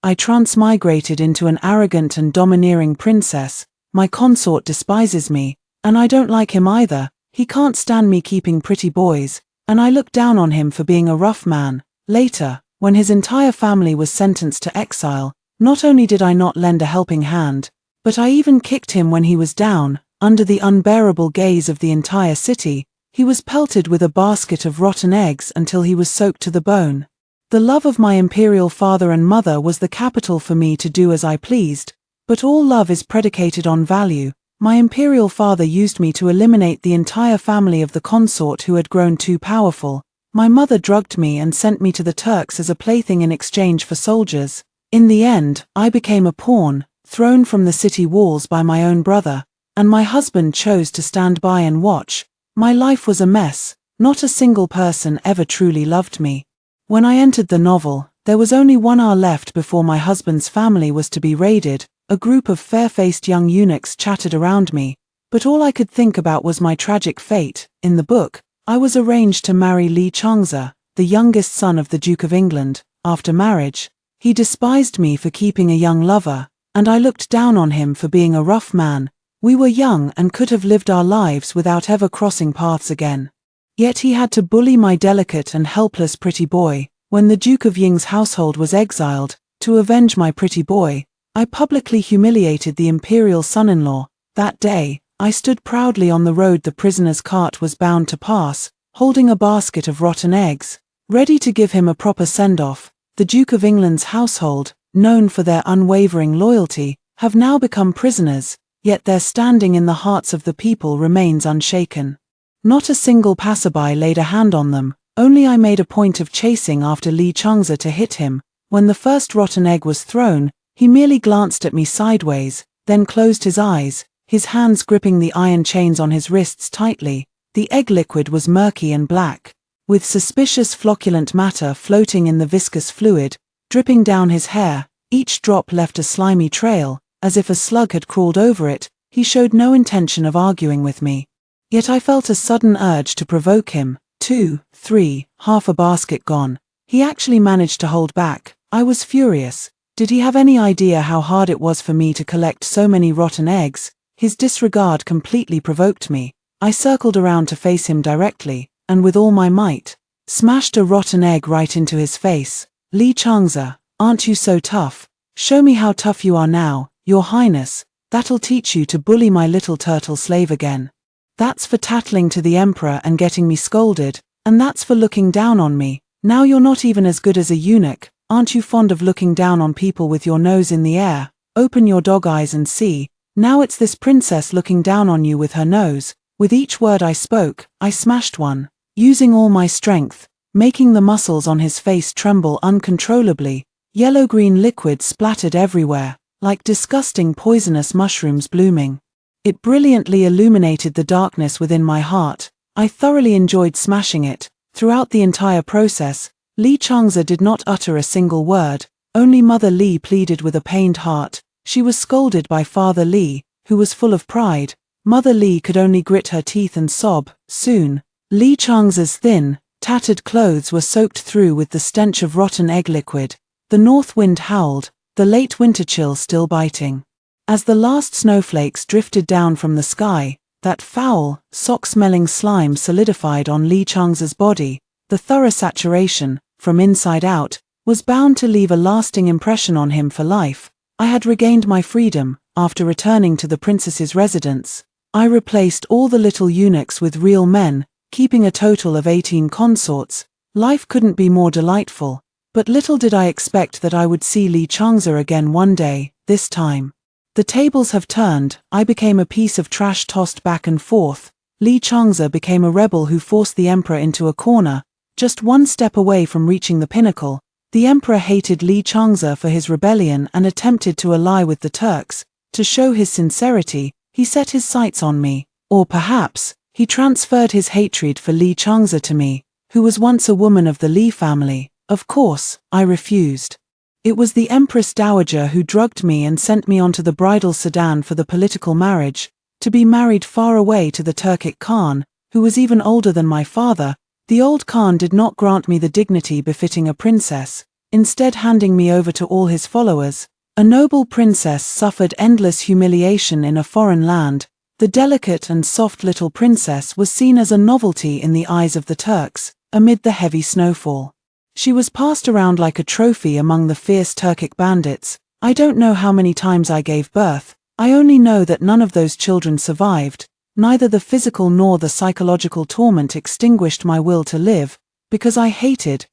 I transmigrated into an arrogant and domineering princess. My consort despises me, and I don't like him either. He can't stand me keeping pretty boys, and I look down on him for being a rough man. Later, when his entire family was sentenced to exile, not only did I not lend a helping hand, but I even kicked him when he was down. Under the unbearable gaze of the entire city, he was pelted with a basket of rotten eggs until he was soaked to the bone. The love of my imperial father and mother was the capital for me to do as I pleased, but all love is predicated on value. My imperial father used me to eliminate the entire family of the consort who had grown too powerful. My mother drugged me and sent me to the Turks as a plaything in exchange for soldiers. In the end, I became a pawn, thrown from the city walls by my own brother, and my husband chose to stand by and watch. My life was a mess. Not a single person ever truly loved me. When I entered the novel, there was only 1 hour left before my husband's family was to be raided. A group of fair-faced young eunuchs chattered around me, but all I could think about was my tragic fate. In the book, I was arranged to marry Li Changze, the youngest son of the Duke of England. After marriage, he despised me for keeping a young lover, and I looked down on him for being a rough man. We were young and could have lived our lives without ever crossing paths again. Yet he had to bully my delicate and helpless pretty boy. When the Duke of Ying's household was exiled, to avenge my pretty boy, I publicly humiliated the imperial son-in-law. That day, I stood proudly on the road the prisoner's cart was bound to pass, holding a basket of rotten eggs, ready to give him a proper send-off. The Duke of England's household, known for their unwavering loyalty, have now become prisoners, yet their standing in the hearts of the people remains unshaken. Not a single passerby laid a hand on them, only I made a point of chasing after Li Changze to hit him. When the first rotten egg was thrown, he merely glanced at me sideways, then closed his eyes, his hands gripping the iron chains on his wrists tightly. The egg liquid was murky and black, with suspicious flocculent matter floating in the viscous fluid, dripping down his hair. Each drop left a slimy trail, as if a slug had crawled over it. He showed no intention of arguing with me. Yet I felt a sudden urge to provoke him. 2, 3, half a basket gone. He actually managed to hold back. I was furious. Did he have any idea how hard it was for me to collect so many rotten eggs? His disregard completely provoked me. I circled around to face him directly, and with all my might, smashed a rotten egg right into his face. Li Changze, aren't you so tough? Show me how tough you are now, Your Highness. That'll teach you to bully my little turtle slave again. That's for tattling to the emperor and getting me scolded, and that's for looking down on me. Now you're not even as good as a eunuch. Aren't you fond of looking down on people with your nose in the air? Open your dog eyes and see. Now it's this princess looking down on you with her nose. With each word I spoke, I smashed one, using all my strength, making the muscles on his face tremble uncontrollably. Yellow-green liquid splattered everywhere, like disgusting poisonous mushrooms blooming. It brilliantly illuminated the darkness within my heart. I thoroughly enjoyed smashing it. Throughout the entire process, Li Changze did not utter a single word. Only Mother Li pleaded with a pained heart. She was scolded by Father Li, who was full of pride. Mother Li could only grit her teeth and sob. Soon, Li Changze's thin, tattered clothes were soaked through with the stench of rotten egg liquid. The north wind howled, the late winter chill still biting. As the last snowflakes drifted down from the sky, that foul, sock-smelling slime solidified on Li Changze's body. The thorough saturation, from inside out, was bound to leave a lasting impression on him for life. I had regained my freedom. After returning to the princess's residence, I replaced all the little eunuchs with real men, keeping a total of 18 consorts. Life couldn't be more delightful, but little did I expect that I would see Li Changze again one day. This time, the tables have turned. I became a piece of trash tossed back and forth. Li Changze became a rebel who forced the emperor into a corner, just one step away from reaching the pinnacle. The emperor hated Li Changze for his rebellion and attempted to ally with the Turks. To show his sincerity, he set his sights on me. Or perhaps, he transferred his hatred for Li Changze to me, who was once a woman of the Li family. Of course, I refused. It was the Empress Dowager who drugged me and sent me onto the bridal sedan for the political marriage, to be married far away to the Turkic Khan, who was even older than my father. The old Khan did not grant me the dignity befitting a princess. instead handing me over to all his followers. A noble princess suffered endless humiliation in a foreign land. The delicate and soft little princess was seen as a novelty in the eyes of the Turks, amid the heavy snowfall. She was passed around like a trophy among the fierce Turkic bandits. I don't know how many times I gave birth. I only know that none of those children survived. Neither the physical nor the psychological torment extinguished my will to live, because I hated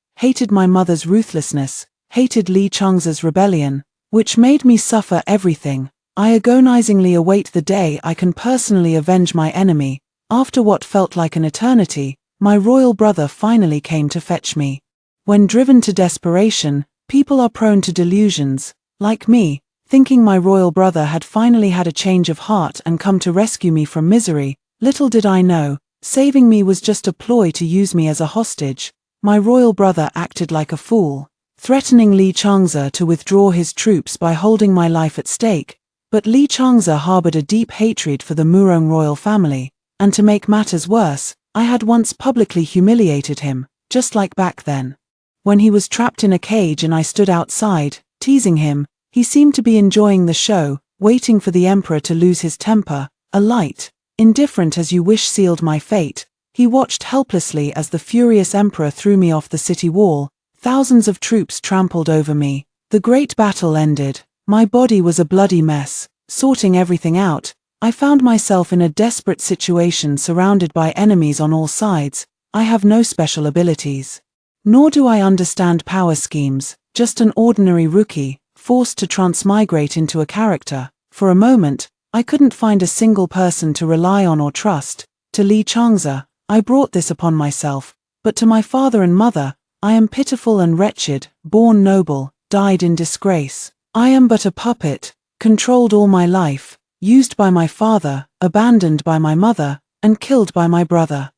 my mother's ruthlessness, hated Li Chang's rebellion, which made me suffer everything. I agonizingly await the day I can personally avenge my enemy. After what felt like an eternity, my royal brother finally came to fetch me. When driven to desperation, people are prone to delusions, like me, thinking my royal brother had finally had a change of heart and come to rescue me from misery. Little did I know, saving me was just a ploy to use me as a hostage. My royal brother acted like a fool, threatening Li Changze to withdraw his troops by holding my life at stake. But Li Changze harbored a deep hatred for the Murong royal family, and to make matters worse, I had once publicly humiliated him, just like back then. When he was trapped in a cage and I stood outside, teasing him, he seemed to be enjoying the show, waiting for the emperor to lose his temper. A light, indifferent as you wish sealed my fate. He watched helplessly as the furious emperor threw me off the city wall. Thousands of troops trampled over me. The great battle ended. My body was a bloody mess. Sorting everything out, I found myself in a desperate situation surrounded by enemies on all sides. I have no special abilities. Nor do I understand power schemes, just an ordinary rookie, forced to transmigrate into a character. For a moment, I couldn't find a single person to rely on or trust. To Li Changze, I brought this upon myself, but to my father and mother, I am pitiful and wretched, born noble, died in disgrace. I am but a puppet, controlled all my life, used by my father, abandoned by my mother, and killed by my brother.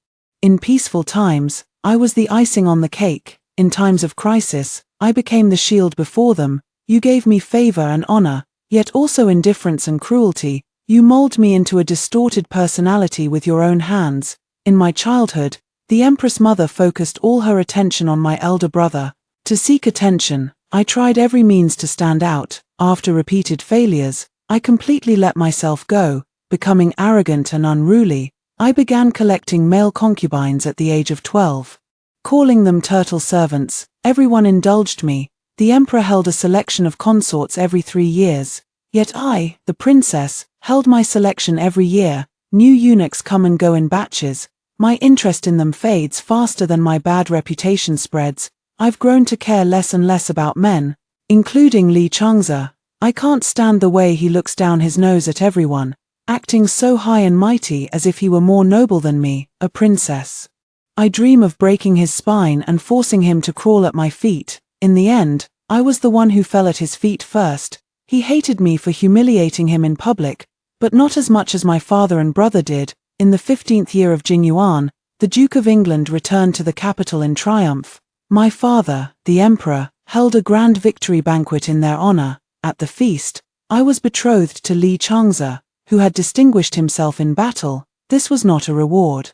In peaceful times, I was the icing on the cake. In times of crisis, I became the shield before them. You gave me favor and honor, yet also indifference and cruelty. You mold me into a distorted personality with your own hands. In my childhood, the Empress Mother focused all her attention on my elder brother. To seek attention, I tried every means to stand out. After repeated failures, I completely let myself go, becoming arrogant and unruly. I began collecting male concubines at the age of 12. Calling them turtle servants, everyone indulged me. The emperor held a selection of consorts every 3 years. Yet I, the princess, held my selection every year. New eunuchs come and go in batches. My interest in them fades faster than my bad reputation spreads. I've grown to care less and less about men, including Li Changze. I can't stand the way he looks down his nose at everyone, acting so high and mighty as if he were more noble than me, a princess. I dream of breaking his spine and forcing him to crawl at my feet. In the end, I was the one who fell at his feet first. He hated me for humiliating him in public, but not as much as my father and brother did. In the 15th year of Jing Yuan, the Duke of England returned to the capital in triumph. My father, the emperor, held a grand victory banquet in their honor. At the feast, I was betrothed to Li Changze, who had distinguished himself in battle. This was not a reward,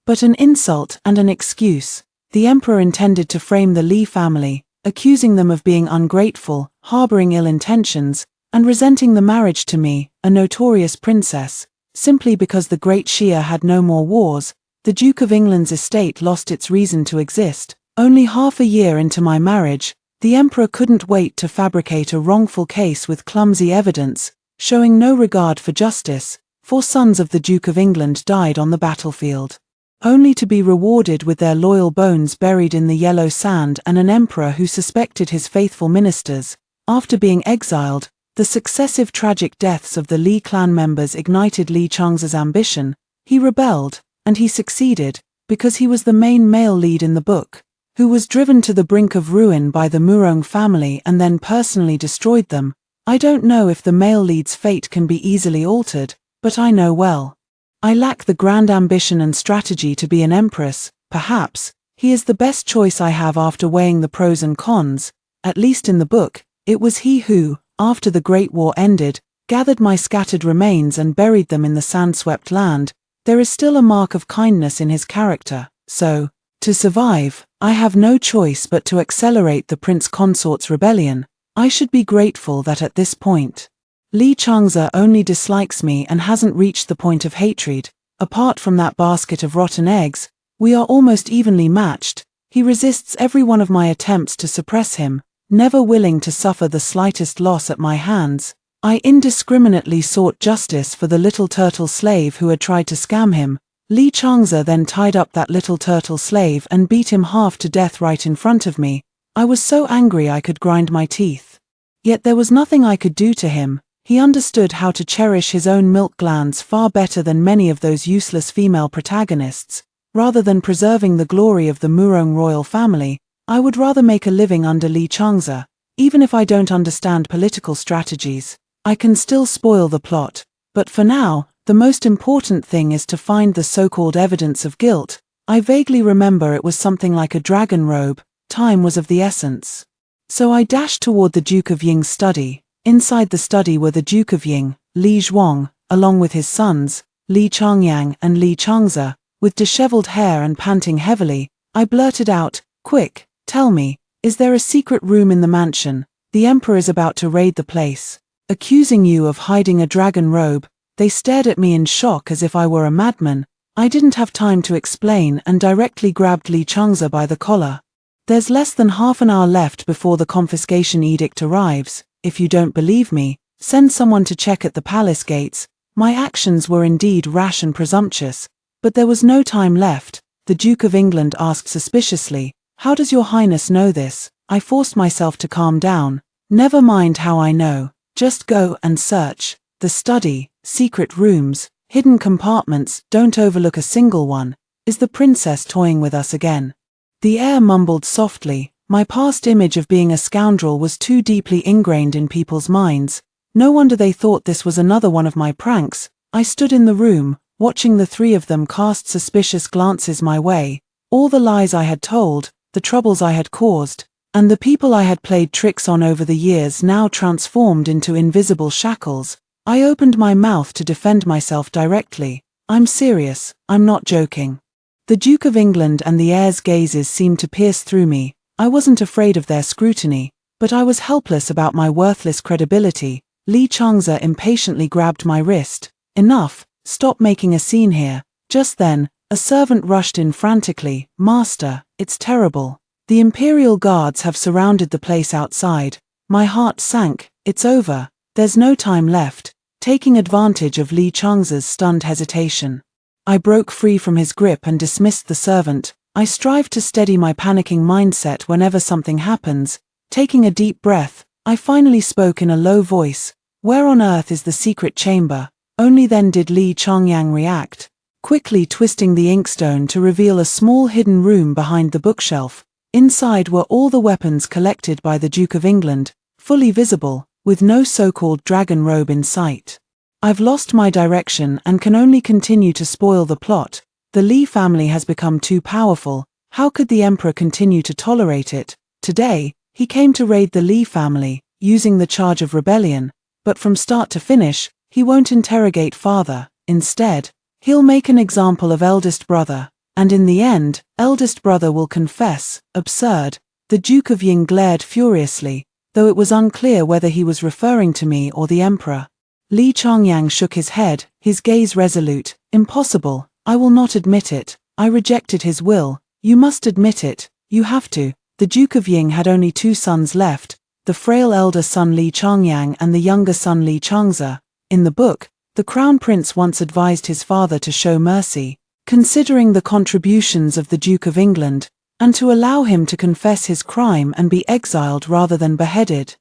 but an insult and an excuse. The emperor intended to frame the Li family, accusing them of being ungrateful, harboring ill intentions, and resenting the marriage to me, a notorious princess. Simply because the great Shia had no more wars, the Duke of England's estate lost its reason to exist. Only half a year into my marriage, the emperor couldn't wait to fabricate a wrongful case with clumsy evidence, showing no regard for justice. 4 sons of the Duke of England died on the battlefield, only to be rewarded with their loyal bones buried in the yellow sand, and an emperor who suspected his faithful ministers. After being exiled, the successive tragic deaths of the Li clan members ignited Li Changze's ambition. He rebelled, and he succeeded, because he was the main male lead in the book, who was driven to the brink of ruin by the Murong family and then personally destroyed them. I don't know if the male lead's fate can be easily altered, but I know well. I lack the grand ambition and strategy to be an empress. Perhaps, he is the best choice I have after weighing the pros and cons. At least in the book, it was he who, after the Great War ended, gathered my scattered remains and buried them in the sand-swept land. There is still a mark of kindness in his character, so, to survive, I have no choice but to accelerate the prince consort's rebellion. I should be grateful that at this point, Li Changze only dislikes me and hasn't reached the point of hatred. Apart from that basket of rotten eggs, we are almost evenly matched. He resists every one of my attempts to suppress him, never willing to suffer the slightest loss at my hands. I indiscriminately sought justice for the little turtle slave who had tried to scam him. Li Changze then tied up that little turtle slave and beat him half to death right in front of me. I was so angry I could grind my teeth. Yet there was nothing I could do to him. He understood how to cherish his own milk glands far better than many of those useless female protagonists. Rather than preserving the glory of the Murong royal family, I would rather make a living under Li Changze. Even if I don't understand political strategies, I can still spoil the plot. But for now, the most important thing is to find the so-called evidence of guilt. I vaguely remember it was something like a dragon robe. Time was of the essence. So I dashed toward the Duke of Ying's study. Inside the study were the Duke of Ying, Li Zhuang, along with his sons, Li Changyang and Li Changze. With disheveled hair and panting heavily, I blurted out, "Quick, tell me, is there a secret room in the mansion? The emperor is about to raid the place. Accusing you of hiding a dragon robe." They stared at me in shock as if I were a madman. I didn't have time to explain and directly grabbed Li Changze by the collar. "There's less than half an hour left before the confiscation edict arrives. If you don't believe me, send someone to check at the palace gates." My actions were indeed rash and presumptuous, but there was no time left. The Duke of England asked suspiciously, "How does your highness know this?" I forced myself to calm down. "Never mind how I know. Just go and search. The study, secret rooms, hidden compartments, don't overlook a single one. Is the princess toying with us again?" The heir mumbled softly. My past image of being a scoundrel was too deeply ingrained in people's minds. No wonder they thought this was another one of my pranks. I stood in the room, watching the three of them cast suspicious glances my way. All the lies I had told, the troubles I had caused, and the people I had played tricks on over the years now transformed into invisible shackles. I opened my mouth to defend myself directly. "I'm serious, I'm not joking." The Duke of England and the heir's gazes seemed to pierce through me. I wasn't afraid of their scrutiny, but I was helpless about my worthless credibility. Li Changze impatiently grabbed my wrist. "Enough, stop making a scene here." Just then, a servant rushed in frantically. "Master, it's terrible. The Imperial Guards have surrounded the place outside." My heart sank. "It's over. There's no time left." Taking advantage of Li Changze's stunned hesitation, I broke free from his grip and dismissed the servant. I strive to steady my panicking mindset whenever something happens. Taking a deep breath, I finally spoke in a low voice. "Where on earth is the secret chamber?" Only then did Li Changyang react, quickly twisting the inkstone to reveal a small hidden room behind the bookshelf. Inside were all the weapons collected by the Duke of England, fully visible, with no so-called dragon robe in sight. I've lost my direction and can only continue to spoil the plot. The Li family has become too powerful. How could the emperor continue to tolerate it? Today, he came to raid the Li family, using the charge of rebellion, but from start to finish, he won't interrogate father. Instead, he'll make an example of eldest brother, and in the end, eldest brother will confess. Absurd. The Duke of Ying glared furiously, though it was unclear whether he was referring to me or the emperor. Li Changyang shook his head, his gaze resolute. "Impossible. I will not admit it. I rejected his will." "You must admit it. You have to." The Duke of Ying had only two sons left, the frail elder son Li Changyang and the younger son Li Changze. In the book, the Crown Prince once advised his father to show mercy, considering the contributions of the Duke of England, and to allow him to confess his crime and be exiled rather than beheaded.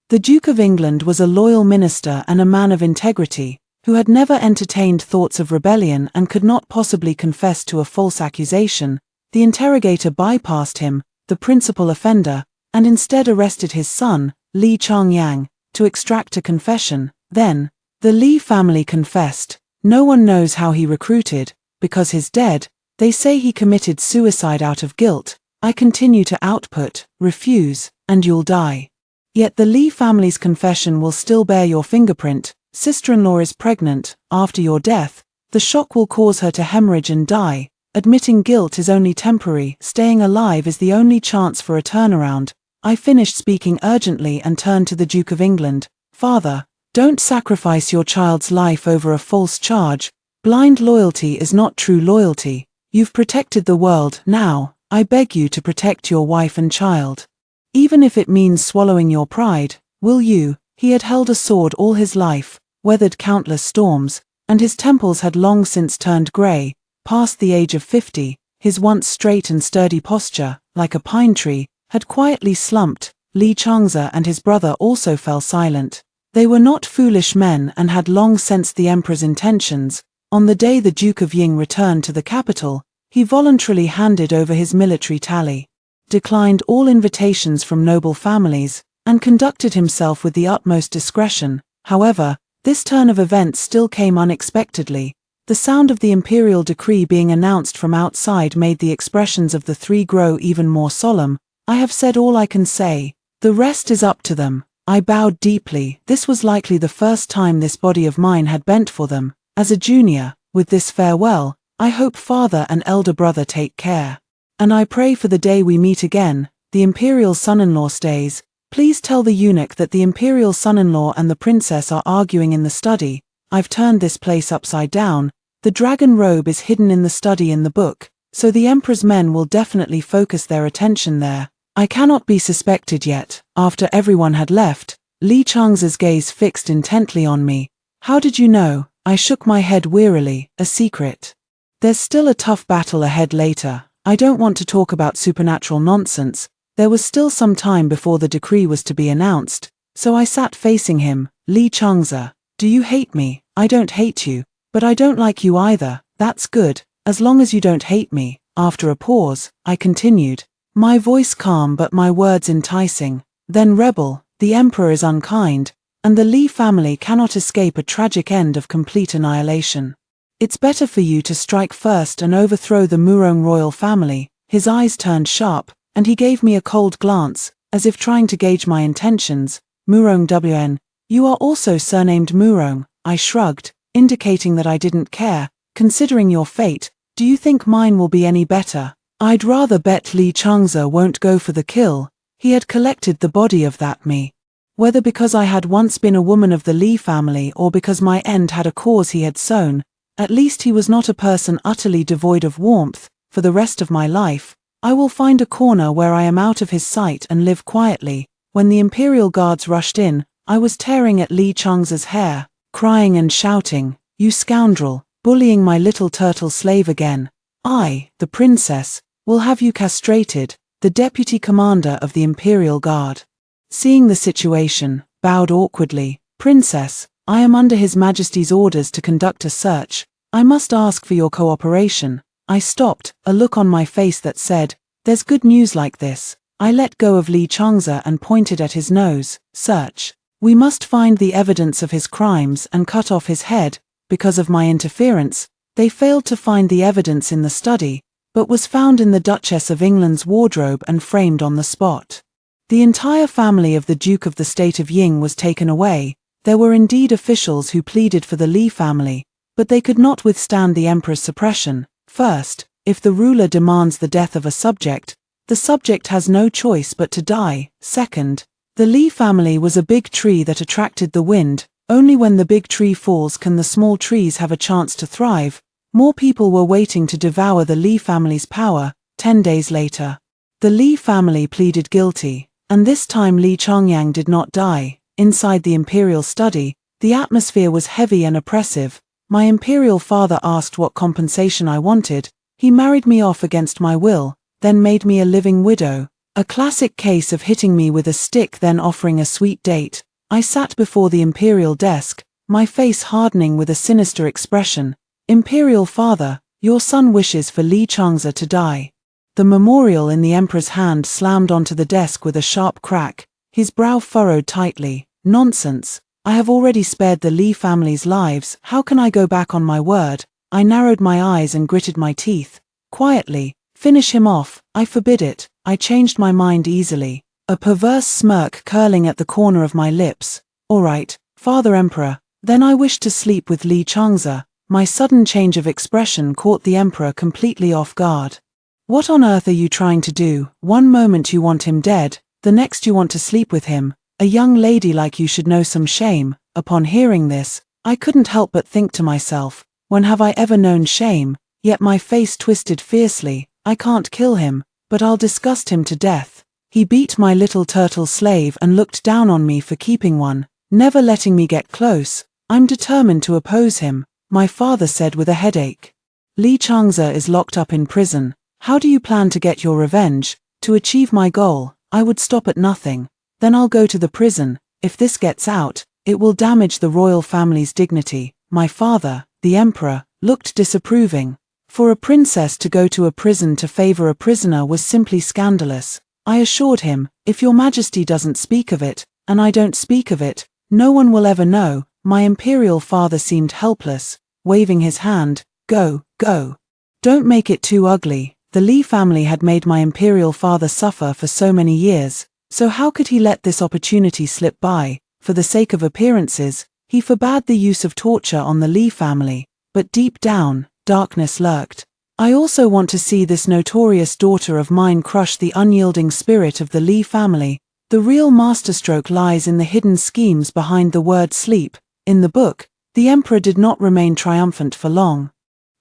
The Duke of England was a loyal minister and a man of integrity, who had never entertained thoughts of rebellion and could not possibly confess to a false accusation. The interrogator bypassed him, the principal offender, and instead arrested his son, Li Changyang, to extract a confession. Then, the Li family confessed. No one knows how he recruited, because he's dead. They say he committed suicide out of guilt. I continue to output, refuse, and you'll die. Yet the Li family's confession will still bear your fingerprint. Sister-in-law is pregnant. After your death, the shock will cause her to hemorrhage and die. Admitting guilt is only temporary, staying alive is the only chance for a turnaround. I finished speaking urgently and turned to the Duke of England. Father, don't sacrifice your child's life over a false charge. Blind loyalty is not true loyalty. You've protected the world, now, I beg you to protect your wife and child. Even if it means swallowing your pride, will you? He had held a sword all his life, weathered countless storms, and his temples had long since turned grey. Past the age of 50, his once straight and sturdy posture, like a pine tree, had quietly slumped. Li Changze and his brother also fell silent. They were not foolish men and had long sensed the emperor's intentions. On the day the Duke of Ying returned to the capital, he voluntarily handed over his military tally, declined all invitations from noble families, and conducted himself with the utmost discretion. However, this turn of events still came unexpectedly. The sound of the imperial decree being announced from outside made the expressions of the three grow even more solemn. I have said all I can say. The rest is up to them. I bowed deeply. This was likely the first time this body of mine had bent for them. As a junior, with this farewell, I hope father and elder brother take care. And I pray for the day we meet again, the imperial son-in-law stays. Please tell the eunuch that the imperial son-in-law and the princess are arguing in the study. I've turned this place upside down. The dragon robe is hidden in the study in the book, so the emperor's men will definitely focus their attention there. I cannot be suspected yet. After everyone had left, Li Changze's gaze fixed intently on me. How did you know? I shook my head wearily. A secret. There's still a tough battle ahead later. I don't want to talk about supernatural nonsense. There was still some time before the decree was to be announced, so I sat facing him. Li Changze, do you hate me? I don't hate you, but I don't like you either. That's good, as long as you don't hate me. After a pause, I continued, my voice calm but my words enticing. Then rebel, the emperor is unkind, and the Li family cannot escape a tragic end of complete annihilation. It's better for you to strike first and overthrow the Murong royal family. His eyes turned sharp, and he gave me a cold glance, as if trying to gauge my intentions. Murong WN, you are also surnamed Murong. I shrugged, indicating that I didn't care. Considering your fate, do you think mine will be any better? I'd rather bet Li Changze won't go for the kill. He had collected the body of that me. Whether because I had once been a woman of the Li family or because my end had a cause he had sown, at least he was not a person utterly devoid of warmth. For the rest of my life, I will find a corner where I am out of his sight and live quietly. When the imperial guards rushed in, I was tearing at Li Changze's hair, crying and shouting, you scoundrel, bullying my little turtle slave again. I, the princess, will have you castrated. The deputy commander of the imperial guard, seeing the situation, bowed awkwardly. Princess, I am under His Majesty's orders to conduct a search. I must ask for your cooperation. I stopped, a look on my face that said, there's good news like this. I let go of Li Changze and pointed at his nose. Search. We must find the evidence of his crimes and cut off his head. Because of my interference, they failed to find the evidence in the study, but was found in the Duchess of England's wardrobe and framed on the spot. The entire family of the Duke of the State of Ying was taken away. There were indeed officials who pleaded for the Li family, but they could not withstand the emperor's suppression. First, if the ruler demands the death of a subject, the subject has no choice but to die. Second, the Li family was a big tree that attracted the wind. Only when the big tree falls can the small trees have a chance to thrive. More people were waiting to devour the Li family's power. 10 days later, the Li family pleaded guilty, and this time Li Chongyang did not die. Inside the imperial study, the atmosphere was heavy and oppressive. My imperial father asked what compensation I wanted. He married me off against my will, then made me a living widow. A classic case of hitting me with a stick then offering a sweet date. I sat before the imperial desk, my face hardening with a sinister expression. Imperial father, your son wishes for Li Changze to die. The memorial in the emperor's hand slammed onto the desk with a sharp crack. His brow furrowed tightly. Nonsense. I have already spared the Li family's lives. How can I go back on my word? I narrowed my eyes and gritted my teeth. Quietly, finish him off. I forbid it. I changed my mind easily, a perverse smirk curling at the corner of my lips. All right, Father Emperor, then I wish to sleep with Li Changze. My sudden change of expression caught the emperor completely off guard. What on earth are you trying to do? One moment you want him dead, the next you want to sleep with him. A young lady like you should know some shame. Upon hearing this, I couldn't help but think to myself, when have I ever known shame? Yet my face twisted fiercely. I can't kill him, but I'll disgust him to death. He beat my little turtle slave and looked down on me for keeping one, never letting me get close. I'm determined to oppose him, my father said with a headache. Li Changze is locked up in prison. How do you plan to get your revenge? To achieve my goal, I would stop at nothing. Then I'll go to the prison. If this gets out, it will damage the royal family's dignity. My father, the emperor, looked disapproving. For a princess to go to a prison to favor a prisoner was simply scandalous. I assured him, if your majesty doesn't speak of it, and I don't speak of it, no one will ever know. My imperial father seemed helpless, waving his hand. Go, go. Don't make it too ugly. The Li family had made my imperial father suffer for so many years, so how could he let this opportunity slip by? For the sake of appearances, he forbade the use of torture on the Li family, but deep down, darkness lurked. I also want to see this notorious daughter of mine crush the unyielding spirit of the Li family. The real masterstroke lies in the hidden schemes behind the word sleep. In the book, the emperor did not remain triumphant for long.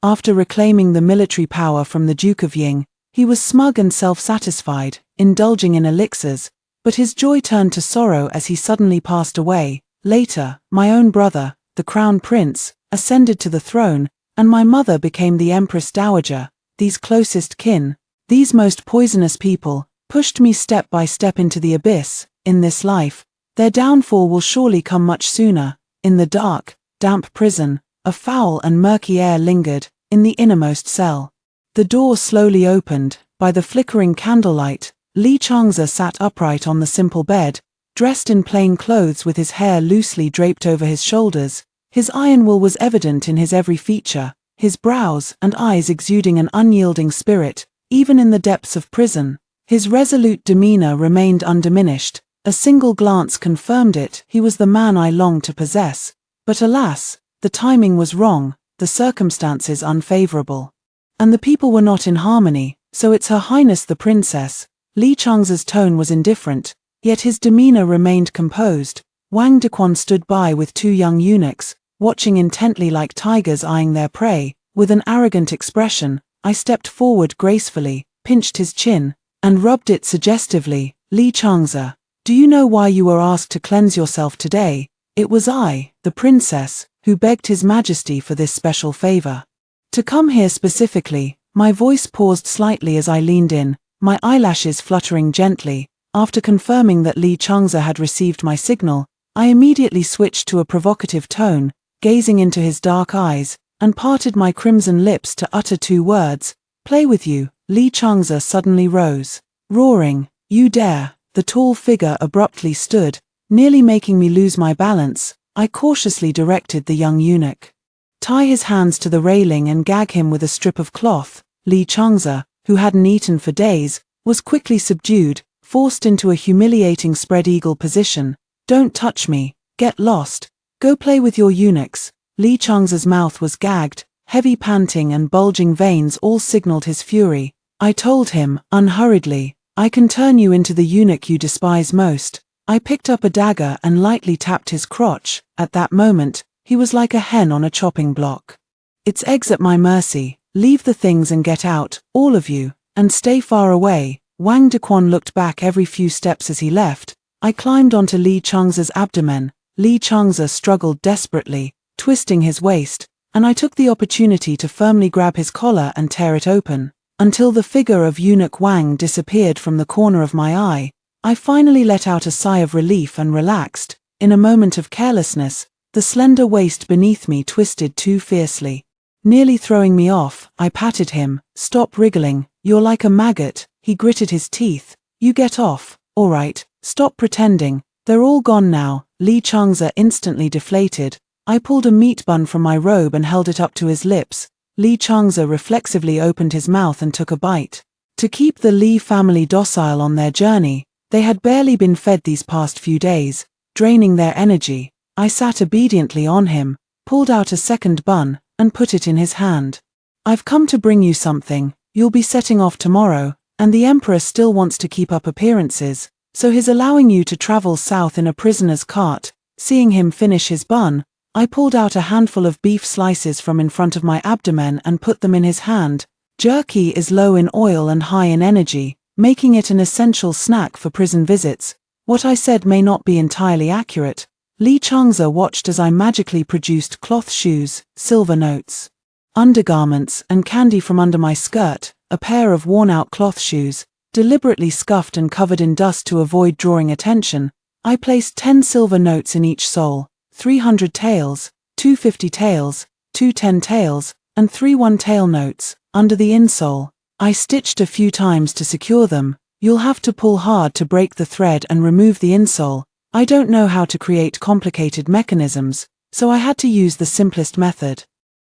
After reclaiming the military power from the Duke of Ying, he was smug and self-satisfied, indulging in elixirs, but his joy turned to sorrow as he suddenly passed away. Later, my own brother, the crown prince, ascended to the throne, and my mother became the empress dowager. These closest kin, these most poisonous people, pushed me step by step into the abyss. In this life, their downfall will surely come much sooner. In the dark, damp prison, a foul and murky air lingered. In the innermost cell, the door slowly opened. By the flickering candlelight, Li Changze sat upright on the simple bed, dressed in plain clothes with his hair loosely draped over his shoulders. His iron will was evident in his every feature, his brows and eyes exuding an unyielding spirit. Even in the depths of prison, his resolute demeanor remained undiminished. A single glance confirmed it. He was the man I longed to possess. But alas, the timing was wrong. The circumstances unfavorable. And the people were not in harmony, so it's Her Highness the Princess. Li Changze's tone was indifferent, yet his demeanor remained composed. Wang Dequan stood by with two young eunuchs, watching intently like tigers eyeing their prey. With an arrogant expression, I stepped forward gracefully, pinched his chin, and rubbed it suggestively. Li Changze, do you know why you were asked to cleanse yourself today? It was I, the princess, who begged His Majesty for this special favor. To come here specifically. My voice paused slightly as I leaned in, my eyelashes fluttering gently. After confirming that Li Changze had received my signal, I immediately switched to a provocative tone, gazing into his dark eyes, and parted my crimson lips to utter two words, play with you. Li Changze suddenly rose, roaring, you dare. The tall figure abruptly stood, nearly making me lose my balance. I cautiously directed the young eunuch. Tie his hands to the railing and gag him with a strip of cloth. Li Changze, who hadn't eaten for days, was quickly subdued, forced into a humiliating spread-eagle position. Don't touch me, get lost, go play with your eunuchs. Li Changze's mouth was gagged, heavy panting and bulging veins all signaled his fury. I told him, unhurriedly, I can turn you into the eunuch you despise most. I picked up a dagger and lightly tapped his crotch. At that moment, he was like a hen on a chopping block. It's eggs at my mercy. Leave the things and get out, all of you, and stay far away. Wang Dequan looked back every few steps as he left. I climbed onto Li Changze's abdomen. Li Changze struggled desperately, twisting his waist, and I took the opportunity to firmly grab his collar and tear it open, until the figure of eunuch Wang disappeared from the corner of my eye. I finally let out a sigh of relief and relaxed. In a moment of carelessness, the slender waist beneath me twisted too fiercely. Nearly throwing me off, I patted him. Stop wriggling, you're like a maggot. He gritted his teeth. You get off, all right, stop pretending. They're all gone now. Li Changze instantly deflated. I pulled a meat bun from my robe and held it up to his lips. Li Changze reflexively opened his mouth and took a bite. To keep the Li family docile on their journey, they had barely been fed these past few days, draining their energy. I sat obediently on him, pulled out a second bun, and put it in his hand. "I've come to bring you something. You'll be setting off tomorrow, and the Emperor still wants to keep up appearances, so he's allowing you to travel south in a prisoner's cart." Seeing him finish his bun, I pulled out a handful of beef slices from in front of my abdomen and put them in his hand. Jerky is low in oil and high in energy, making it an essential snack for prison visits. What I said may not be entirely accurate. Lee Changza watched as I magically produced cloth shoes, silver notes, undergarments, and candy from under my skirt, a pair of worn-out cloth shoes, deliberately scuffed and covered in dust to avoid drawing attention. I placed 10 silver notes in each sole, 300 taels, 250 taels, 210 taels, and 3 one-tael notes, under the insole. I stitched a few times to secure them. You'll have to pull hard to break the thread and remove the insole. I don't know how to create complicated mechanisms, so I had to use the simplest method.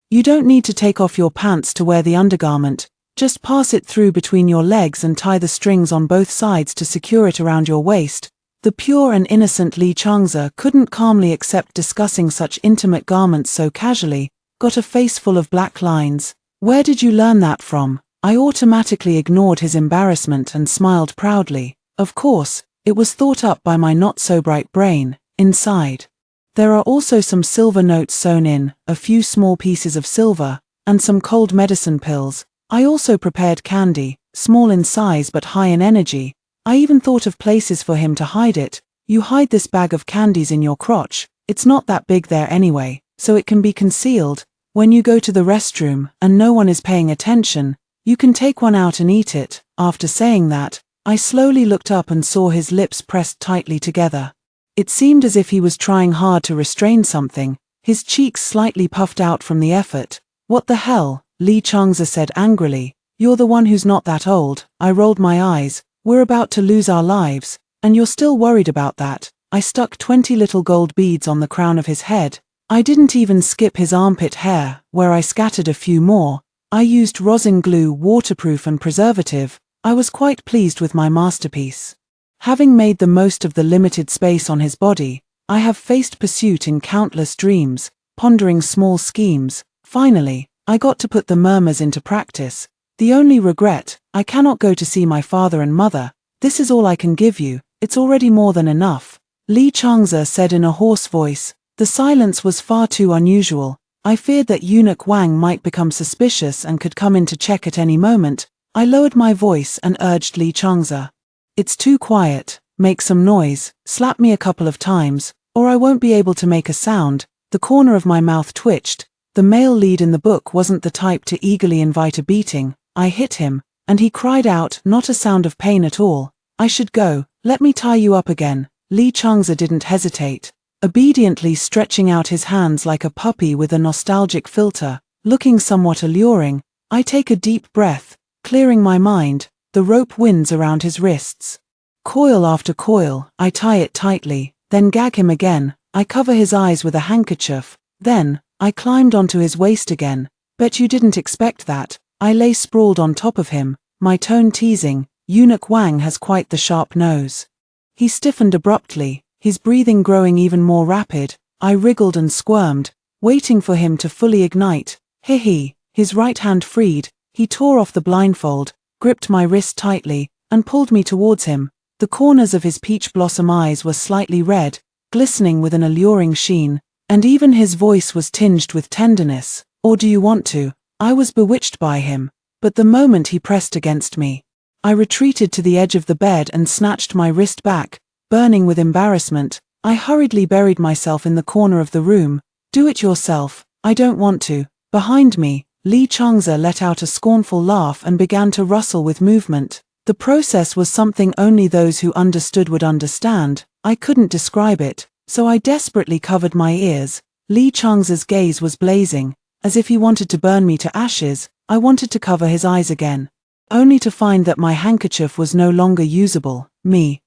You don't need to take off your pants to wear the undergarment, just pass it through between your legs and tie the strings on both sides to secure it around your waist. The pure and innocent Lee Changza couldn't calmly accept discussing such intimate garments so casually, got a face full of black lines. "Where did you learn that from?" I automatically ignored his embarrassment and smiled proudly. Of course, it was thought up by my not-so-bright brain. Inside, there are also some silver notes sewn in, a few small pieces of silver, and some cold medicine pills. I also prepared candy, small in size but high in energy. I even thought of places for him to hide it. "You hide this bag of candies in your crotch. It's not that big there anyway, so it can be concealed. When you go to the restroom and no one is paying attention, you can take one out and eat it." After saying that, I slowly looked up and saw his lips pressed tightly together. It seemed as if he was trying hard to restrain something, his cheeks slightly puffed out from the effort. "What the hell?" Lee Changza said angrily. "You're the one who's not that old." I rolled my eyes. "We're about to lose our lives, and you're still worried about that." I stuck 20 little gold beads on the crown of his head. I didn't even skip his armpit hair, where I scattered a few more. I used rosin glue, waterproof and preservative. I was quite pleased with my masterpiece. Having made the most of the limited space on his body, I have faced pursuit in countless dreams, pondering small schemes. Finally, I got to put the murmurs into practice. The only regret, I cannot go to see my father and mother. "This is all I can give you, it's already more than enough," Lee Changza said in a hoarse voice. The silence was far too unusual. I feared that Eunuch Wang might become suspicious and could come in to check at any moment. I lowered my voice and urged Lee Changza. "It's too quiet, make some noise, slap me a couple of times, or I won't be able to make a sound." The corner of my mouth twitched. The male lead in the book wasn't the type to eagerly invite a beating. I hit him, and he cried out, not a sound of pain at all. "I should go, let me tie you up again." Lee Changza didn't hesitate, obediently stretching out his hands like a puppy with a nostalgic filter, looking somewhat alluring. I take a deep breath, clearing my mind. The rope winds around his wrists. Coil after coil, I tie it tightly, then gag him again. I cover his eyes with a handkerchief. Then, I climbed onto his waist again. "Bet you didn't expect that." I lay sprawled on top of him, my tone teasing. Eunuch Wang has quite the sharp nose. He stiffened abruptly, his breathing growing even more rapid. I wriggled and squirmed, waiting for him to fully ignite. He, his right hand freed, he tore off the blindfold, gripped my wrist tightly, and pulled me towards him. The corners of his peach blossom eyes were slightly red, glistening with an alluring sheen, and even his voice was tinged with tenderness. "Or do you want to?" I was bewitched by him, but the moment he pressed against me, I retreated to the edge of the bed and snatched my wrist back. Burning with embarrassment, I hurriedly buried myself in the corner of the room. "Do it yourself, I don't want to." Behind me, Lee Changza let out a scornful laugh and began to rustle with movement. The process was something only those who understood would understand. I couldn't describe it, so I desperately covered my ears. Lee Changza's gaze was blazing, as if he wanted to burn me to ashes. I wanted to cover his eyes again, only to find that my handkerchief was no longer usable.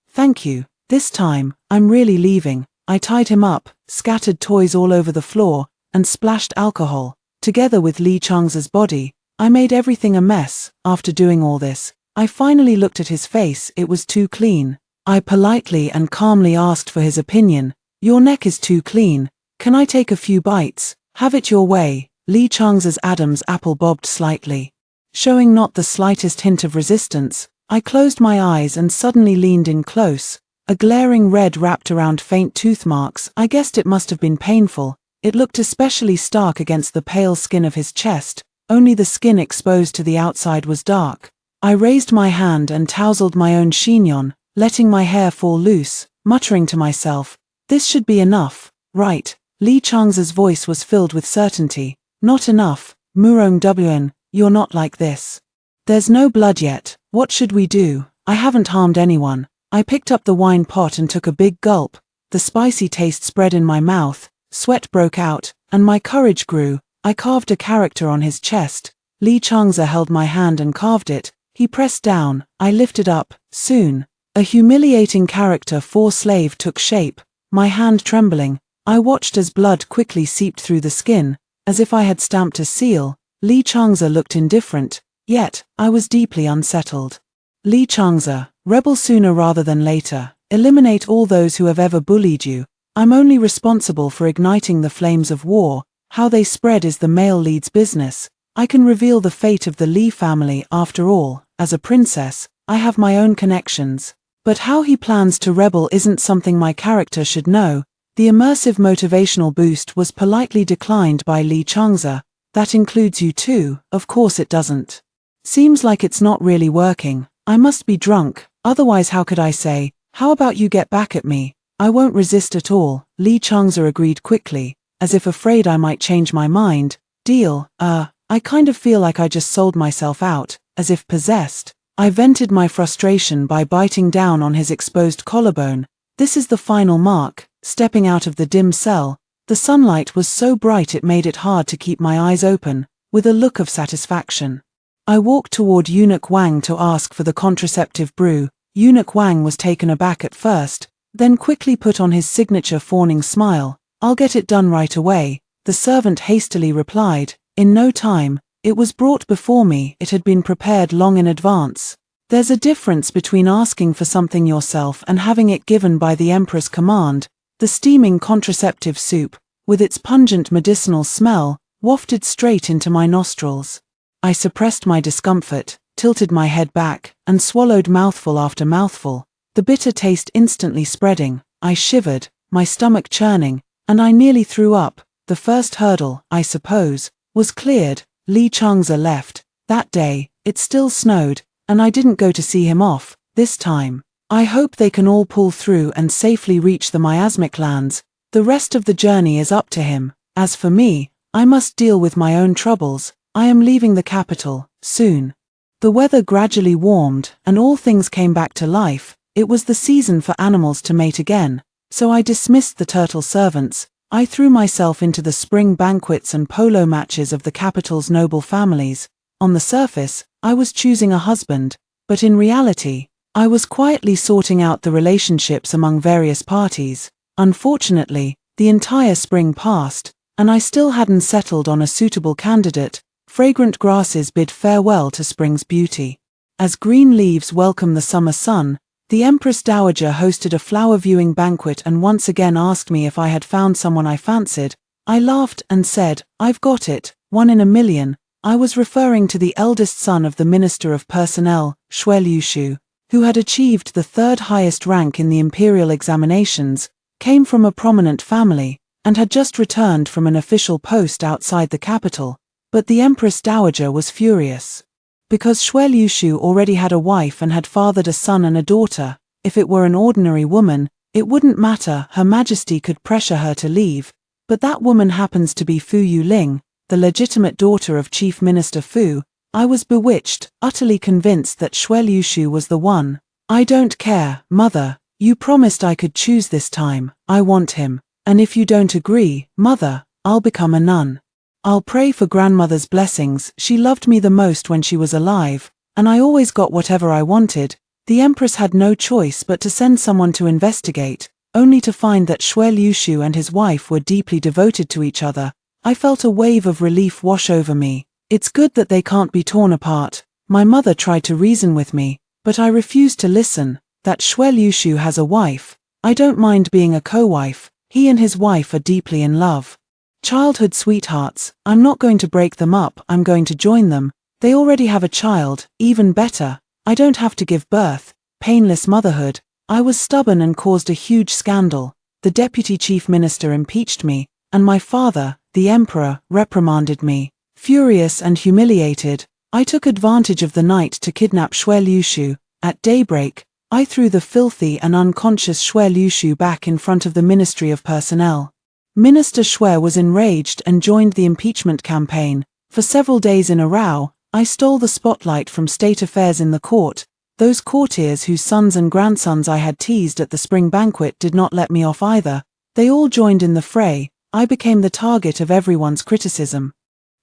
"Thank you. This time, I'm really leaving." I tied him up, scattered toys all over the floor, and splashed alcohol. Together with Lee Changza's body, I made everything a mess. After doing all this, I finally looked at his face. It was too clean. I politely and calmly asked for his opinion. "Your neck is too clean. Can I take a few bites?" "Have it your way." Li Chang's Adam's apple bobbed slightly. Showing not the slightest hint of resistance, I closed my eyes and suddenly leaned in close. A glaring red wrapped around faint tooth marks. I guessed it must have been painful. It looked especially stark against the pale skin of his chest. Only the skin exposed to the outside was dark. I raised my hand and tousled my own chignon, letting my hair fall loose, muttering to myself, "This should be enough, right?" Li Chang's voice was filled with certainty. "Not enough, Murong Wn, you're not like this. There's no blood yet, what should we do? I haven't harmed anyone." I picked up the wine pot and took a big gulp. The spicy taste spread in my mouth, sweat broke out, and my courage grew. I carved a character on his chest. Li Changza held my hand and carved it. He pressed down, I lifted up. Soon, a humiliating character for slave took shape. My hand trembling, I watched as blood quickly seeped through the skin, as if I had stamped a seal. Li Changza looked indifferent, yet I was deeply unsettled. Li Changza, rebel sooner rather than later. Eliminate all those who have ever bullied you. I'm only responsible for igniting the flames of war. How they spread is the male lead's business. I can reveal the fate of the Li family after all. As a princess, I have my own connections. But how he plans to rebel isn't something my character should know. The immersive motivational boost was politely declined by Li Changza. That includes you too. Of course it doesn't. Seems like it's not really working. I must be drunk, otherwise how could I say, "How about you get back at me?" I won't resist at all. Li Changza agreed quickly, as if afraid I might change my mind. Deal. I kind of feel like I just sold myself out, as if possessed. I vented my frustration by biting down on his exposed collarbone. This is the final mark. Stepping out of the dim cell, the sunlight was so bright it made it hard to keep my eyes open. With a look of satisfaction, I walked toward Eunuch Wang to ask for the contraceptive brew. Eunuch Wang was taken aback at first, then quickly put on his signature fawning smile. "I'll get it done right away," the servant hastily replied. In no time, it was brought before me. It had been prepared long in advance. There's a difference between asking for something yourself and having it given by the Emperor's command. The steaming contraceptive soup, with its pungent medicinal smell, wafted straight into my nostrils. I suppressed my discomfort, tilted my head back, and swallowed mouthful after mouthful, the bitter taste instantly spreading. I shivered, my stomach churning, and I nearly threw up. The first hurdle, I suppose, was cleared. Li Changza left. That day, it still snowed, and I didn't go to see him off, this time. I hope they can all pull through and safely reach the miasmic lands. The rest of the journey is up to him. As for me, I must deal with my own troubles. I am leaving the capital, soon. The weather gradually warmed, and all things came back to life. It was the season for animals to mate again, so I dismissed the turtle servants. I threw myself into the spring banquets and polo matches of the capital's noble families. On the surface, I was choosing a husband, but in reality, I was quietly sorting out the relationships among various parties. Unfortunately, the entire spring passed, and I still hadn't settled on a suitable candidate. Fragrant grasses bid farewell to spring's beauty. As green leaves welcome the summer sun, the Empress Dowager hosted a flower viewing banquet and once again asked me if I had found someone I fancied. I laughed and said, "I've got it, 1 in a million." I was referring to the eldest son of the Minister of Personnel, Xue Liushu, who had achieved the third highest rank in the imperial examinations, came from a prominent family, and had just returned from an official post outside the capital. But the Empress Dowager was furious. Because Xue Liushu already had a wife and had fathered a son and a daughter, if it were an ordinary woman, it wouldn't matter, Her Majesty could pressure her to leave. But that woman happens to be Fu Yuling, the legitimate daughter of Chief Minister Fu. I was bewitched, utterly convinced that Xue Liushu was the one. "I don't care, mother. You promised I could choose this time. I want him. And if you don't agree, mother, I'll become a nun. I'll pray for grandmother's blessings. She loved me the most when she was alive, and I always got whatever I wanted." The Empress had no choice but to send someone to investigate, only to find that Xue Liushu and his wife were deeply devoted to each other. I felt a wave of relief wash over me. It's good that they can't be torn apart. My mother tried to reason with me, but I refused to listen. That Xue Liushu has a wife. I don't mind being a co-wife. He and his wife are deeply in love. Childhood sweethearts, I'm not going to break them up, I'm going to join them. They already have a child, even better. I don't have to give birth. Painless motherhood. I was stubborn and caused a huge scandal. The deputy chief minister impeached me, and my father, the emperor, reprimanded me. Furious and humiliated, I took advantage of the night to kidnap Xue Liushu. At daybreak, I threw the filthy and unconscious Xue Liushu back in front of the Ministry of Personnel. Minister Xue was enraged and joined the impeachment campaign. For several days in a row, I stole the spotlight from state affairs in the court. Those courtiers whose sons and grandsons I had teased at the spring banquet did not let me off either. They all joined in the fray. I became the target of everyone's criticism.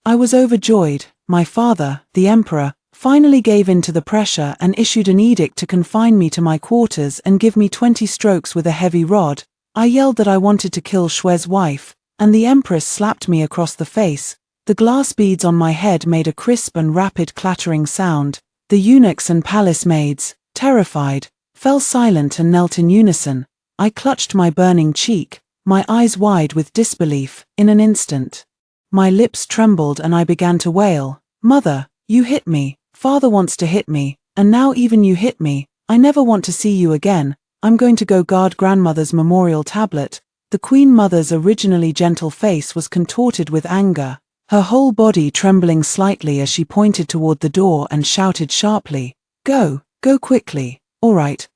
I was overjoyed. My father, the emperor, finally gave in to the pressure and issued an edict to confine me to my quarters and give me 20 strokes with a heavy rod. I yelled that I wanted to kill Xue's wife, and the empress slapped me across the face. The glass beads on my head made a crisp and rapid clattering sound. The eunuchs and palace maids, terrified, fell silent and knelt in unison. I clutched my burning cheek, my eyes wide with disbelief. In an instant, my lips trembled and I began to wail, "Mother, you hit me. Father wants to hit me, and now even you hit me. I never want to see you again. I'm going to go guard grandmother's memorial tablet." The Queen Mother's originally gentle face was contorted with anger, her whole body trembling slightly as she pointed toward the door and shouted sharply, "Go, go quickly." All right.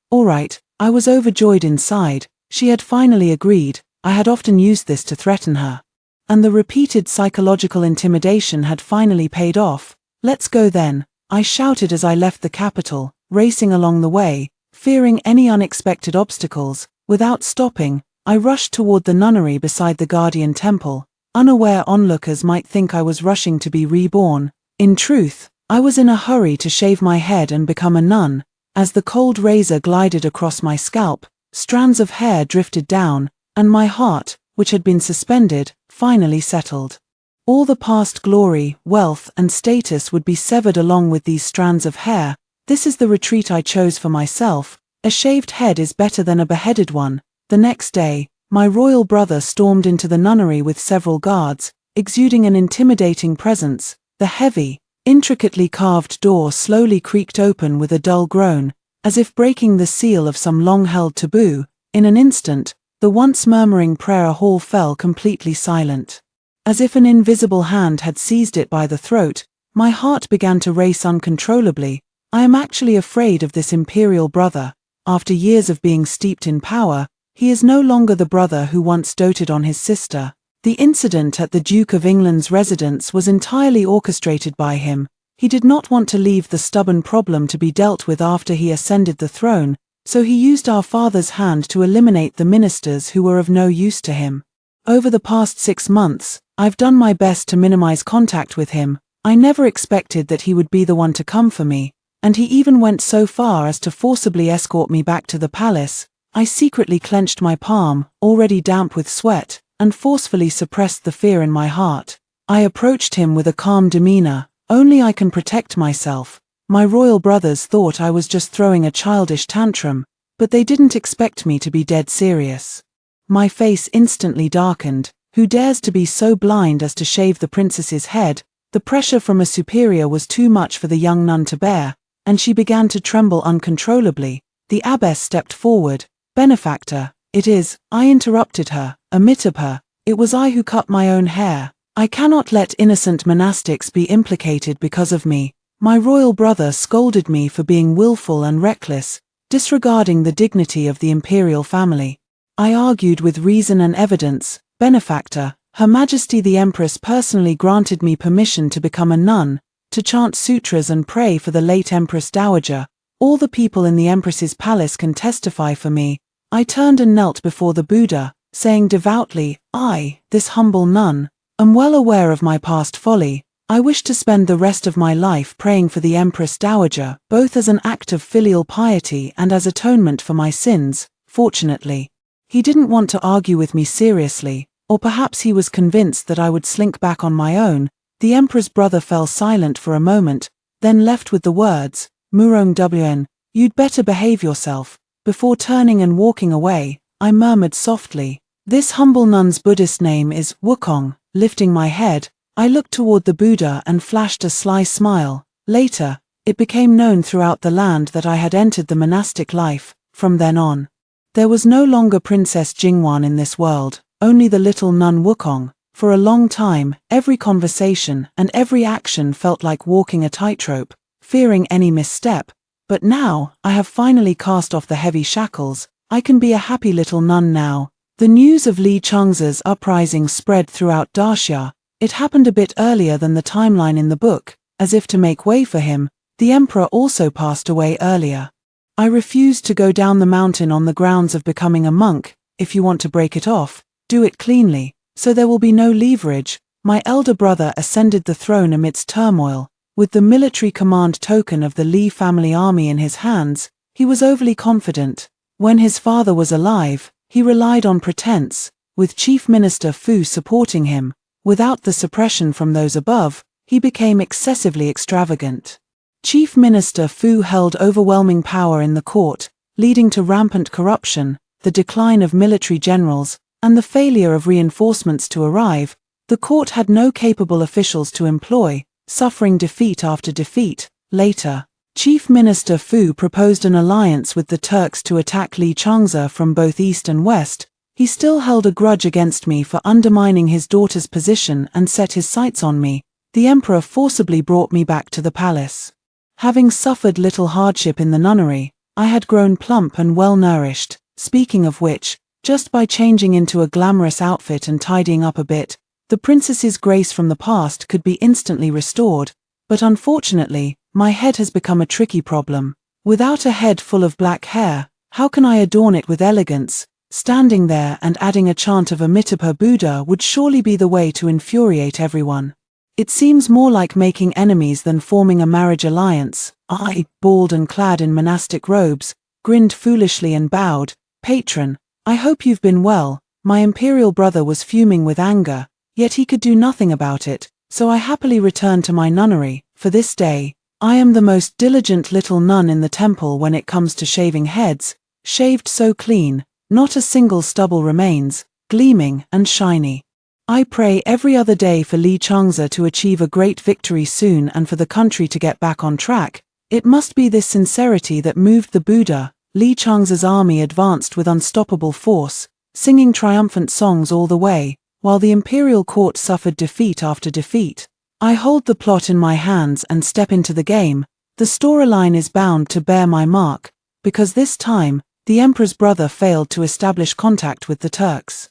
I was overjoyed inside. She had finally agreed. I had often used this to threaten her. And the repeated psychological intimidation had finally paid off. "Let's go then," I shouted as I left the capital, racing along the way, fearing any unexpected obstacles. Without stopping, I rushed toward the nunnery beside the Guardian Temple. Unaware onlookers might think I was rushing to be reborn. In truth, I was in a hurry to shave my head and become a nun. As the cold razor glided across my scalp, strands of hair drifted down, and my heart, which had been suspended, finally settled. All the past glory, wealth, and status would be severed along with these strands of hair. This is the retreat I chose for myself. A shaved head is better than a beheaded one. The next day, my royal brother stormed into the nunnery with several guards, exuding an intimidating presence. The heavy, intricately carved door slowly creaked open with a dull groan, as if breaking the seal of some long-held taboo. In an instant, the once murmuring prayer hall fell completely silent. As if an invisible hand had seized it by the throat, my heart began to race uncontrollably. I am actually afraid of this imperial brother. After years of being steeped in power, he is no longer the brother who once doted on his sister. The incident at the Duke of England's residence was entirely orchestrated by him. He did not want to leave the stubborn problem to be dealt with after he ascended the throne, so he used our father's hand to eliminate the ministers who were of no use to him. Over the past 6 months, I've done my best to minimize contact with him. I never expected that he would be the one to come for me, and he even went so far as to forcibly escort me back to the palace. I secretly clenched my palm, already damp with sweat, and forcefully suppressed the fear in my heart. I approached him with a calm demeanor. "Only I can protect myself." My royal brothers thought I was just throwing a childish tantrum, but they didn't expect me to be dead serious. My face instantly darkened. Who dares to be so blind as to shave the princess's head? The pressure from a superior was too much for the young nun to bear, and she began to tremble uncontrollably. The abbess stepped forward. "Benefactor, it is," I interrupted her, "Amitabha, it was I who cut my own hair. I cannot let innocent monastics be implicated because of me." My royal brother scolded me for being willful and reckless, disregarding the dignity of the imperial family. I argued with reason and evidence. "Benefactor, Her Majesty the Empress personally granted me permission to become a nun, to chant sutras and pray for the late Empress Dowager. All the people in the Empress's palace can testify for me." I turned and knelt before the Buddha, saying devoutly, "I, this humble nun, am well aware of my past folly. I wish to spend the rest of my life praying for the Empress Dowager, both as an act of filial piety and as atonement for my sins." Fortunately, he didn't want to argue with me seriously, or perhaps he was convinced that I would slink back on my own. The Emperor's brother fell silent for a moment, then left with the words, "Murong Wn, you'd better behave yourself." Before turning and walking away, I murmured softly, "This humble nun's Buddhist name is Wukong. Lifting my head, I looked toward the Buddha and flashed a sly smile. Later, it became known throughout the land that I had entered the monastic life. From then on, there was no longer Princess Jingwan in this world, only the little nun Wukong. For a long time, every conversation and every action felt like walking a tightrope, fearing any misstep. But now, I have finally cast off the heavy shackles. I can be a happy little nun now. The news of Li Chang's uprising spread throughout Daxia. It happened a bit earlier than the timeline in the book. As if to make way for him, the emperor also passed away earlier. I refused to go down the mountain on the grounds of becoming a monk. If you want to break it off, do it cleanly, so there will be no leverage. My elder brother ascended the throne amidst turmoil. With the military command token of the Li family army in his hands, he was overly confident. When his father was alive, he relied on pretense, with Chief Minister Fu supporting him. Without the suppression from those above, he became excessively extravagant. Chief Minister Fu held overwhelming power in the court, leading to rampant corruption, the decline of military generals, and the failure of reinforcements to arrive. The court had no capable officials to employ, suffering defeat after defeat. Later, Chief Minister Fu proposed an alliance with the Turks to attack Li Chang's from both east and west. He still held a grudge against me for undermining his daughter's position and set his sights on me. The emperor forcibly brought me back to the palace. Having suffered little hardship in the nunnery, I had grown plump and well-nourished. Speaking of which, just by changing into a glamorous outfit and tidying up a bit, the princess's grace from the past could be instantly restored. But unfortunately, my head has become a tricky problem. Without a head full of black hair, how can I adorn it with elegance? Standing there and adding a chant of Amitabha Buddha would surely be the way to infuriate everyone. It seems more like making enemies than forming a marriage alliance. I, bald and clad in monastic robes, grinned foolishly and bowed. Patron, I hope you've been well. My imperial brother was fuming with anger, yet he could do nothing about it, so I happily returned to my nunnery. For this day, I am the most diligent little nun in the temple when it comes to shaving heads, shaved so clean, not a single stubble remains, gleaming and shiny. I pray every other day for Li Chang's to achieve a great victory soon and for the country to get back on track. It must be this sincerity that moved the Buddha. Li Chang's army advanced with unstoppable force, singing triumphant songs all the way, while the imperial court suffered defeat after defeat. I hold the plot in my hands and step into the game. The storyline is bound to bear my mark, because this time, the emperor's brother failed to establish contact with the Turks.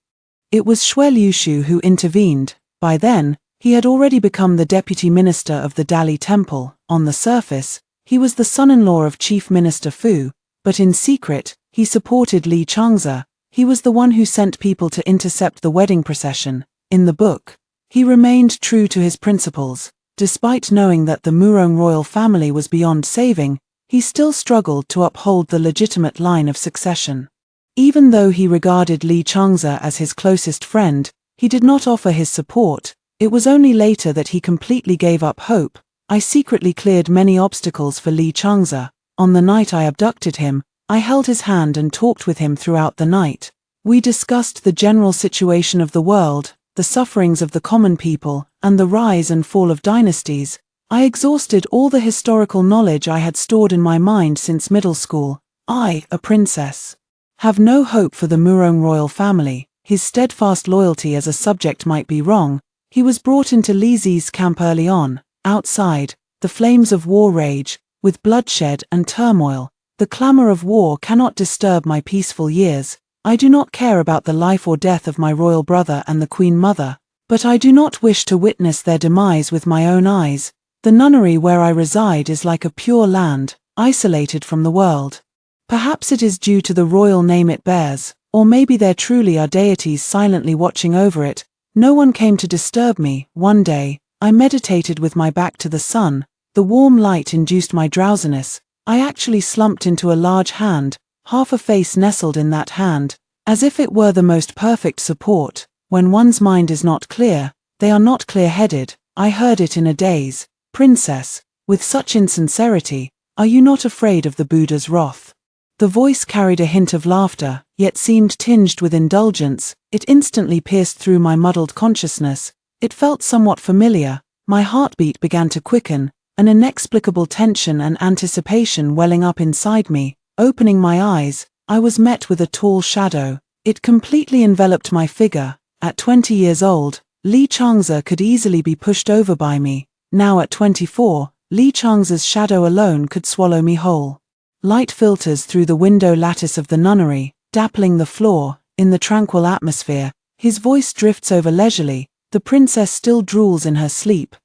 It was Xue Liushu who intervened. By then, he had already become the deputy minister of the Dali Temple. On the surface, he was the son-in-law of Chief Minister Fu, but in secret, he supported Li Chang's. He was the one who sent people to intercept the wedding procession. In the book, he remained true to his principles. Despite knowing that the Murong royal family was beyond saving, he still struggled to uphold the legitimate line of succession. Even though he regarded Li Chang's as his closest friend, he did not offer his support. It was only later that he completely gave up hope. I secretly cleared many obstacles for Li Chang's. On the night I abducted him, I held his hand and talked with him throughout the night. We discussed the general situation of the world, the sufferings of the common people, and the rise and fall of dynasties. I exhausted all the historical knowledge I had stored in my mind since middle school. I, a princess, have no hope for the Murong royal family. His steadfast loyalty as a subject might be wrong. He was brought into Li Zi's camp early on. Outside, the flames of war rage, with bloodshed and turmoil. The clamor of war cannot disturb my peaceful years. I do not care about the life or death of my royal brother and the Queen Mother, but I do not wish to witness their demise with my own eyes. The nunnery where I reside is like a pure land, isolated from the world. Perhaps it is due to the royal name it bears, or maybe there truly are deities silently watching over it. No one came to disturb me. One day, I meditated with my back to the sun. The warm light induced my drowsiness. I actually slumped into a large hand, half a face nestled in that hand, as if it were the most perfect support. When one's mind is not clear, they are not clear-headed. I heard it in a daze. Princess, with such insincerity, are you not afraid of the Buddha's wrath? The voice carried a hint of laughter, yet seemed tinged with indulgence. It instantly pierced through my muddled consciousness. It felt somewhat familiar. My heartbeat began to quicken, an inexplicable tension and anticipation welling up inside me. Opening my eyes, I was met with a tall shadow. It completely enveloped my figure. At 20 years old, Lee Changze could easily be pushed over by me. Now at 24, Lee Changze's shadow alone could swallow me whole. Light filters through the window lattice of the nunnery, dappling the floor. In the tranquil atmosphere, his voice drifts over leisurely. The princess still drools in her sleep.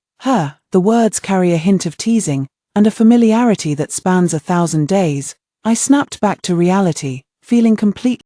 The words carry a hint of teasing, and a familiarity that spans 1,000 days. I snapped back to reality, feeling completely